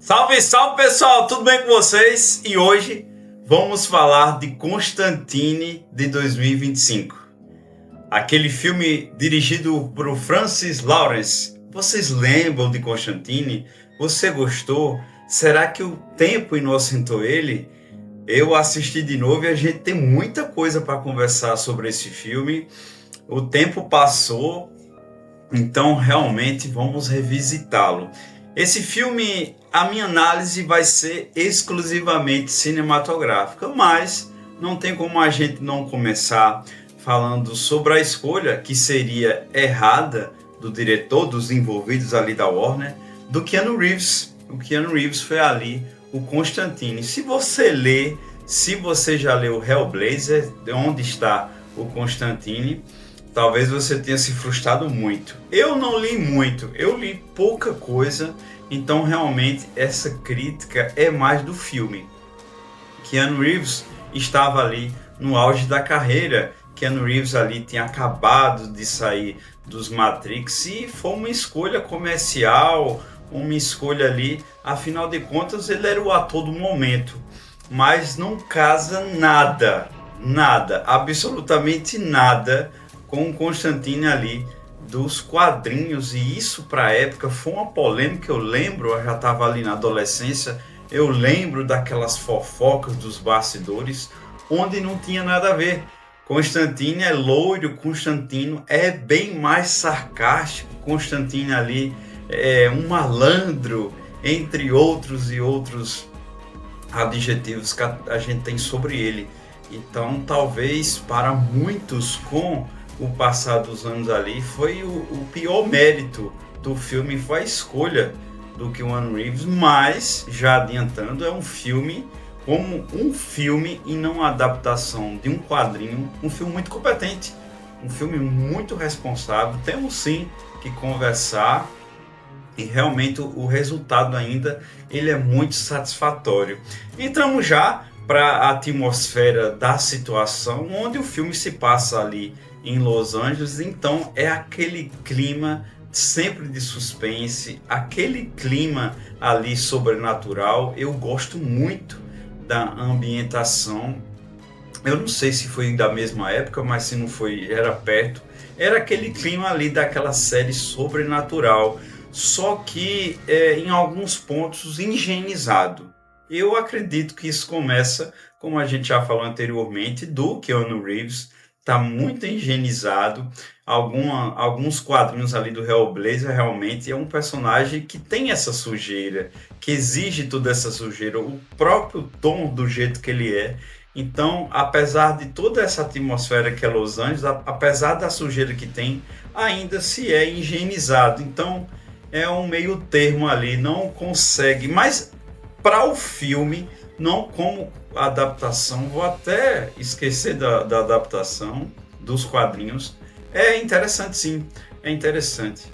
Salve, salve pessoal, tudo bem com vocês? E hoje vamos falar de Constantine de 2025. Aquele filme dirigido por Francis Lawrence. Vocês lembram de Constantine? Você gostou? Será que o tempo inocentou ele? Eu assisti de novo e a gente tem muita coisa para conversar sobre esse filme. O tempo passou, então realmente vamos revisitá-lo. Esse filme, a minha análise vai ser exclusivamente cinematográfica, mas não tem como a gente não começar falando sobre a escolha que seria errada do diretor, dos envolvidos ali da Warner, do Keanu Reeves. O Keanu Reeves foi ali o Constantine. Se você já leu Hellblazer, onde está o Constantine, talvez você tenha se frustrado muito. Eu não li muito, eu li pouca coisa, então realmente essa crítica é mais do filme. Keanu Reeves estava ali no auge da carreira. Keanu Reeves ali tinha acabado de sair dos Matrix e foi uma escolha comercial, uma escolha ali, afinal de contas ele era o ator do momento, mas não casa nada, absolutamente nada com o Constantine ali dos quadrinhos, e isso para a época foi uma polêmica. Eu lembro, eu já estava ali na adolescência, eu lembro daquelas fofocas dos bastidores, onde não tinha nada a ver. Constantine é loiro, Constantino é bem mais sarcástico, Constantine ali é um malandro, entre outros e outros adjetivos que a gente tem sobre ele. Então talvez para muitos, com o passar dos anos ali, foi o pior mérito do filme, foi a escolha do Keanu Reeves, mas já adiantando, é um filme como um filme e não uma adaptação de um quadrinho, um filme muito competente, um filme muito responsável. Temos sim que conversar e realmente o resultado ainda ele é muito satisfatório. Entramos já para a atmosfera da situação, onde o filme se passa ali em Los Angeles, então é aquele clima sempre de suspense, aquele clima ali sobrenatural. Eu gosto muito da ambientação. Eu não sei se foi da mesma época, mas se não foi, era perto. Era aquele clima ali daquela série Sobrenatural, só que em alguns pontos higienizado. Eu acredito que isso começa, como a gente já falou anteriormente, do Keanu Reeves. Está muito higienizado. Alguns quadrinhos ali do Hellblazer realmente é um personagem que tem essa sujeira, que exige toda essa sujeira, o próprio tom do jeito que ele é. Então, apesar de toda essa atmosfera que é Los Angeles, apesar da sujeira que tem, ainda se é higienizado. Então, é um meio termo ali, não consegue. Mas para o filme, não como adaptação, vou até esquecer da adaptação dos quadrinhos. É interessante, sim, é interessante.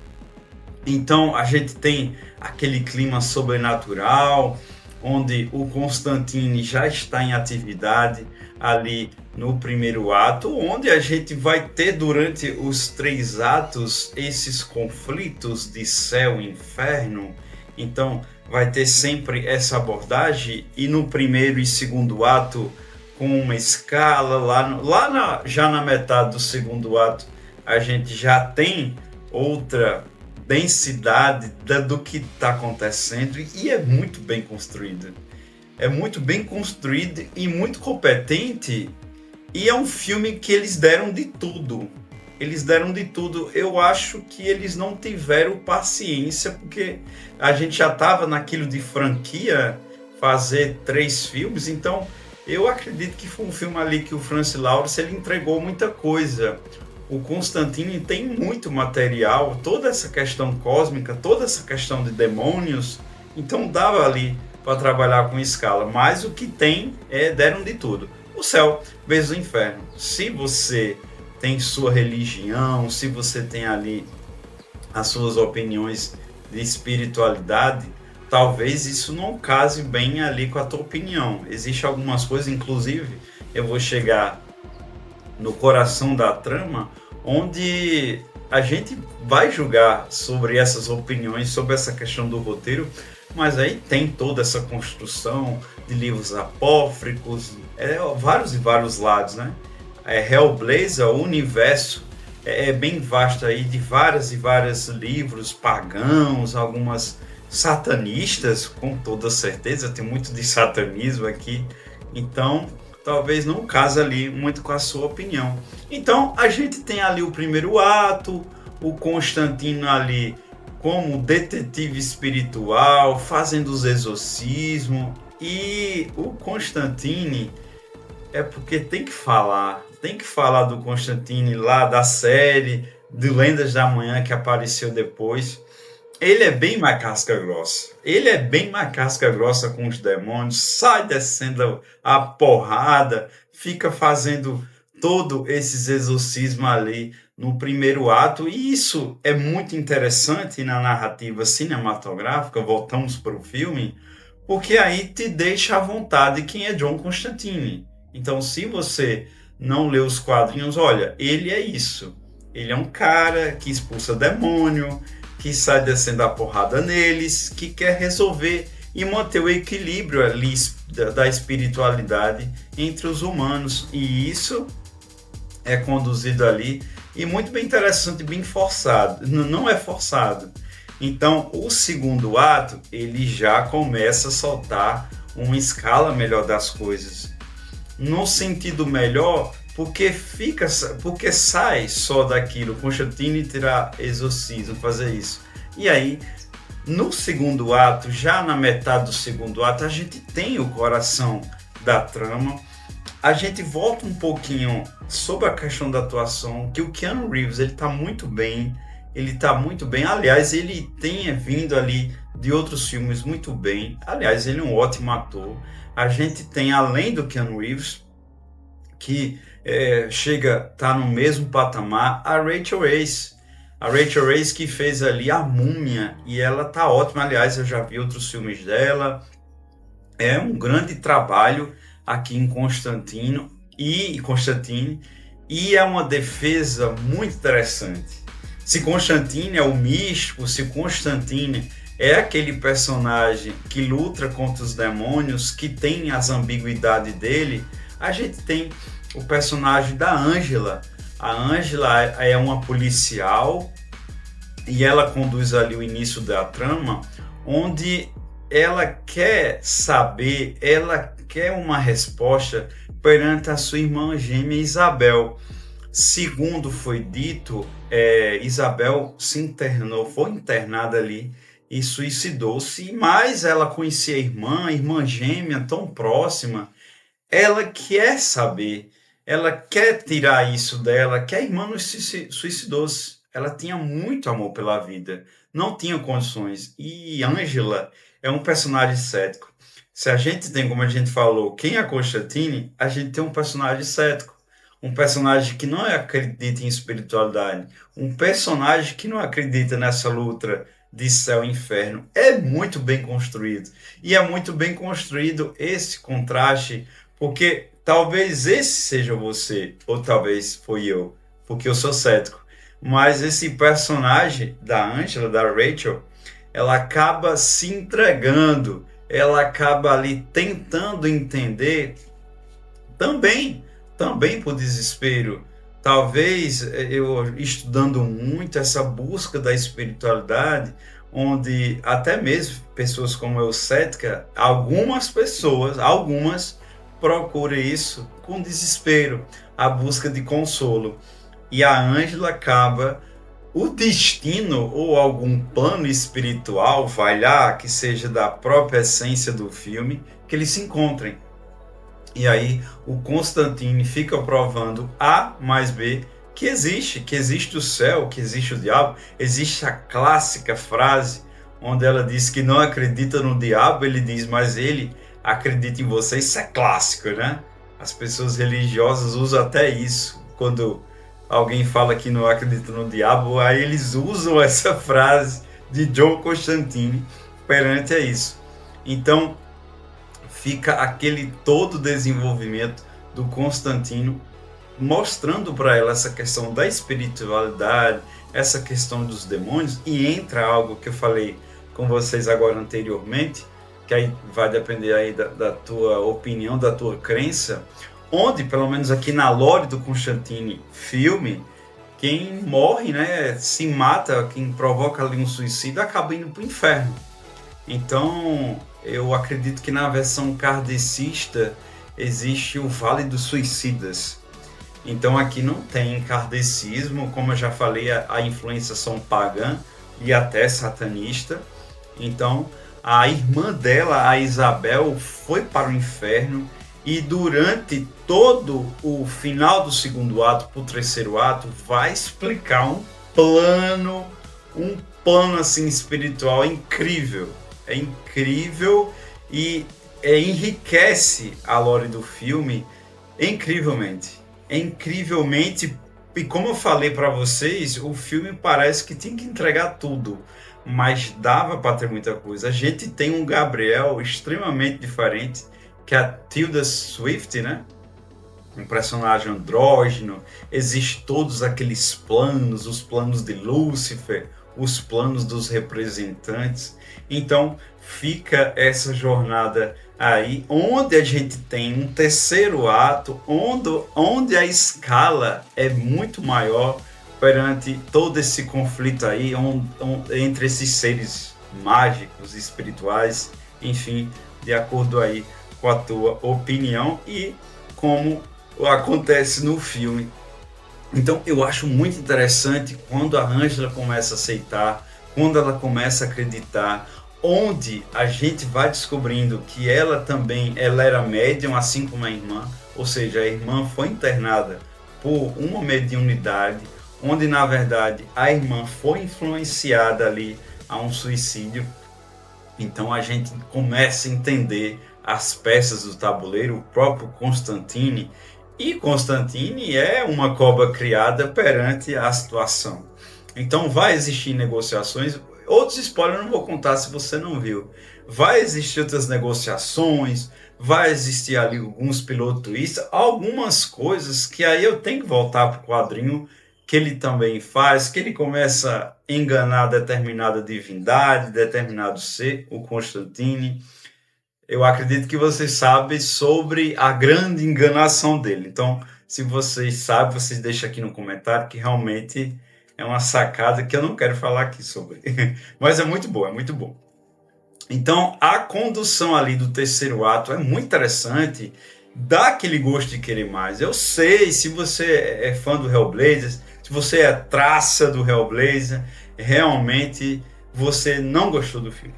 Então a gente tem aquele clima sobrenatural, onde o Constantine já está em atividade ali no primeiro ato, onde a gente vai ter durante os 3 atos esses conflitos de céu e inferno. Então vai ter sempre essa abordagem, e no primeiro e segundo ato com uma escala, já na metade do segundo ato a gente já tem outra densidade do que está acontecendo, e é muito bem construído. É muito bem construído e muito competente, e é um filme que eles deram de tudo. Eu acho que eles não tiveram paciência, porque a gente já estava naquilo de franquia, fazer 3 filmes. Então eu acredito que foi um filme ali que o Francis Lawrence ele entregou muita coisa. O Constantine tem muito material, toda essa questão cósmica, toda essa questão de demônios, então dava ali para trabalhar com escala. Mas o que tem deram de tudo. O céu vezes o inferno. Se você tem sua religião, se você tem ali as suas opiniões de espiritualidade, talvez isso não case bem ali com a tua opinião. Existem algumas coisas, inclusive eu vou chegar no coração da trama, onde a gente vai julgar sobre essas opiniões, sobre essa questão do roteiro, mas aí tem toda essa construção de livros apócrifos, vários e vários lados, né? Hellblazer, o universo é bem vasto aí, de vários e vários livros pagãos, algumas satanistas, com toda certeza, tem muito de satanismo aqui, então talvez não case ali muito com a sua opinião. Então a gente tem ali o primeiro ato, o Constantino ali como detetive espiritual, fazendo os exorcismos, e o Constantine é porque tem que falar do Constantine lá da série de Lendas da Manhã que apareceu depois. Ele é bem mais casca grossa. Ele é bem mais casca grossa com os demônios, sai descendo a porrada, fica fazendo todo esses exorcismos ali no primeiro ato, e isso é muito interessante na narrativa cinematográfica. Voltamos para o filme, porque aí te deixa à vontade quem é John Constantine. Então, se você não lê os quadrinhos, olha, ele é isso. Ele é um cara que expulsa demônio, que sai descendo a porrada neles, que quer resolver e manter o equilíbrio ali da espiritualidade entre os humanos. E isso é conduzido ali, e muito bem interessante, bem forçado. Não é forçado. Então, o segundo ato, ele já começa a soltar uma escala melhor das coisas. No sentido melhor, porque sai só daquilo, Constantine terá exorcismo, fazer isso. E aí, no segundo ato, já na metade do segundo ato, a gente tem o coração da trama. A gente volta um pouquinho sobre a questão da atuação, que o Keanu Reeves, ele tá muito bem. Aliás, ele tem vindo ali de outros filmes muito bem. Aliás, ele é um ótimo ator. A gente tem, além do Keanu Reeves, que tá no mesmo patamar, a Rachel Weisz. A Rachel Weisz que fez ali a Múmia, e ela tá ótima. Aliás, eu já vi outros filmes dela. É um grande trabalho aqui em Constantine, e é uma defesa muito interessante. Se Constantine é o místico, se Constantine é aquele personagem que luta contra os demônios, que tem as ambiguidades dele, a gente tem o personagem da Angela. A Angela é uma policial, e ela conduz ali o início da trama, onde ela quer saber, ela quer uma resposta perante a sua irmã gêmea Isabel. Segundo foi dito, Isabel foi internada ali e suicidou-se, mas ela conhecia a irmã gêmea tão próxima. Ela quer saber, ela quer tirar isso dela, que a irmã não se suicidou-se. Ela tinha muito amor pela vida, não tinha condições. E Angela é um personagem cético. Se a gente tem, como a gente falou, quem é Constantine, a gente tem um personagem cético. Um personagem que não acredita em espiritualidade. Um personagem que não acredita nessa luta de céu e inferno. É muito bem construído. E é muito bem construído esse contraste, porque talvez esse seja você, ou talvez foi eu, porque eu sou cético. Mas esse personagem da Angela, da Rachel, ela acaba se entregando, ela acaba ali tentando entender também por desespero. Talvez eu estudando muito essa busca da espiritualidade, onde até mesmo pessoas como eu, cética, algumas procuram isso com desespero, a busca de consolo. E a Angela acaba, o destino ou algum plano espiritual, vai lá, que seja da própria essência do filme, que eles se encontrem. E aí o Constantine fica provando A mais B que existe o céu, que existe o diabo. Existe a clássica frase onde ela diz que não acredita no diabo, ele diz, mas ele acredita em você. Isso é clássico, né? As pessoas religiosas usam até isso. Quando alguém fala que não acredita no diabo, aí eles usam essa frase de John Constantine perante a isso. Então, fica aquele todo desenvolvimento do Constantino, mostrando para ela essa questão da espiritualidade, essa questão dos demônios, e entra algo que eu falei com vocês agora anteriormente, que aí vai depender aí da tua opinião, da tua crença, onde, pelo menos aqui na lore do Constantine filme, quem morre, né, se mata, quem provoca ali um suicídio, acaba indo para o inferno. Então, eu acredito que na versão kardecista existe o Vale dos Suicidas. Então aqui não tem kardecismo, como eu já falei, a influência são pagã e até satanista. Então a irmã dela, a Isabel, foi para o inferno e durante todo o final do segundo ato para o terceiro ato vai explicar um plano assim espiritual incrível. É incrível e enriquece a lore do filme incrivelmente. E como eu falei para vocês, o filme parece que tinha que entregar tudo, mas dava para ter muita coisa. A gente tem um Gabriel extremamente diferente, que é a Tilda Swift, né? Um personagem andrógeno. Existem todos aqueles planos, os planos de Lúcifer, os planos dos representantes. Então fica essa jornada aí, onde a gente tem um terceiro ato, onde a escala é muito maior perante todo esse conflito aí, entre esses seres mágicos, espirituais, enfim, de acordo aí com a tua opinião e como acontece no filme. Então eu acho muito interessante quando a Ângela começa a aceitar, quando ela começa a acreditar, onde a gente vai descobrindo que ela era médium, assim como a irmã, ou seja, a irmã foi internada por uma mediunidade, onde na verdade a irmã foi influenciada ali a um suicídio. Então a gente começa a entender as peças do tabuleiro, o próprio Constantine, e Constantine é uma cobra criada perante a situação. Então vai existir negociações. Outros spoilers eu não vou contar se você não viu. Vai existir outras negociações, vai existir ali alguns plot twists, algumas coisas que aí eu tenho que voltar para o quadrinho que ele também faz, que ele começa a enganar determinada divindade, determinado ser, o Constantine. Eu acredito que vocês sabem sobre a grande enganação dele. Então, se vocês sabem, vocês deixam aqui no comentário, que realmente é uma sacada que eu não quero falar aqui sobre. Mas é muito bom, é muito bom. Então, a condução ali do terceiro ato é muito interessante, dá aquele gosto de querer mais. Eu sei, se você é fã do Hellblazer, se você é traça do Hellblazer, realmente você não gostou do filme.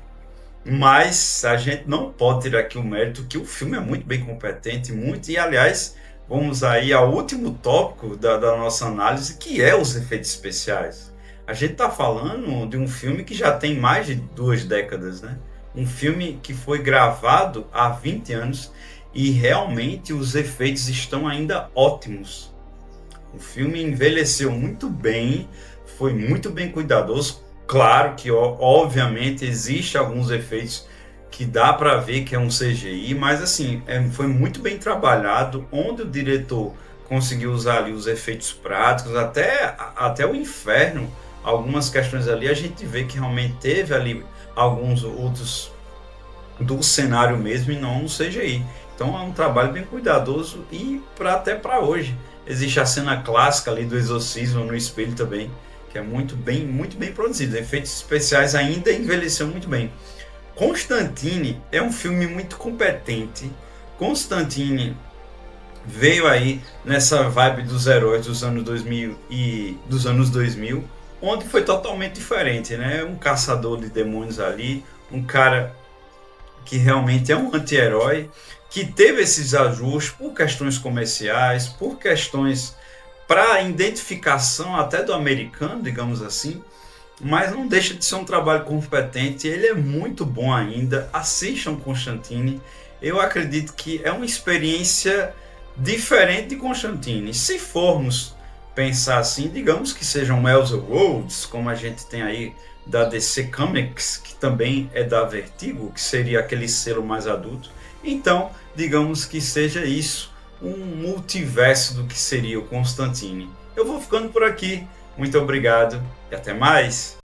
Mas a gente não pode tirar aqui o mérito que o filme é muito bem competente, e aliás, vamos aí ao último tópico da nossa análise, que é os efeitos especiais. A gente está falando de um filme que já tem mais de 2 décadas, né? Um filme que foi gravado há 20 anos e realmente os efeitos estão ainda ótimos. O filme envelheceu muito bem, foi muito bem cuidadoso. Claro que, obviamente, existe alguns efeitos que dá para ver que é um CGI, mas assim, foi muito bem trabalhado, onde o diretor conseguiu usar ali os efeitos práticos, até o inferno, algumas questões ali, a gente vê que realmente teve ali alguns outros do cenário mesmo e não no CGI. Então é um trabalho bem cuidadoso e até para hoje. Existe a cena clássica ali do exorcismo no espelho também, que é muito bem produzido. Efeitos especiais ainda envelheceu muito bem. Constantine é um filme muito competente. Constantine veio aí nessa vibe dos heróis dos anos 2000 onde foi totalmente diferente, né? Um caçador de demônios ali, um cara que realmente é um anti-herói, que teve esses ajustes por questões comerciais, por questões para identificação até do americano, digamos assim, mas não deixa de ser um trabalho competente, ele é muito bom ainda. Assistam Constantine, eu acredito que é uma experiência diferente de Constantine. Se formos pensar assim, digamos que sejam Elseworlds, como a gente tem aí da DC Comics, que também é da Vertigo, que seria aquele selo mais adulto, então digamos que seja isso, um multiverso do que seria o Constantine. Eu vou ficando por aqui, muito obrigado e até mais!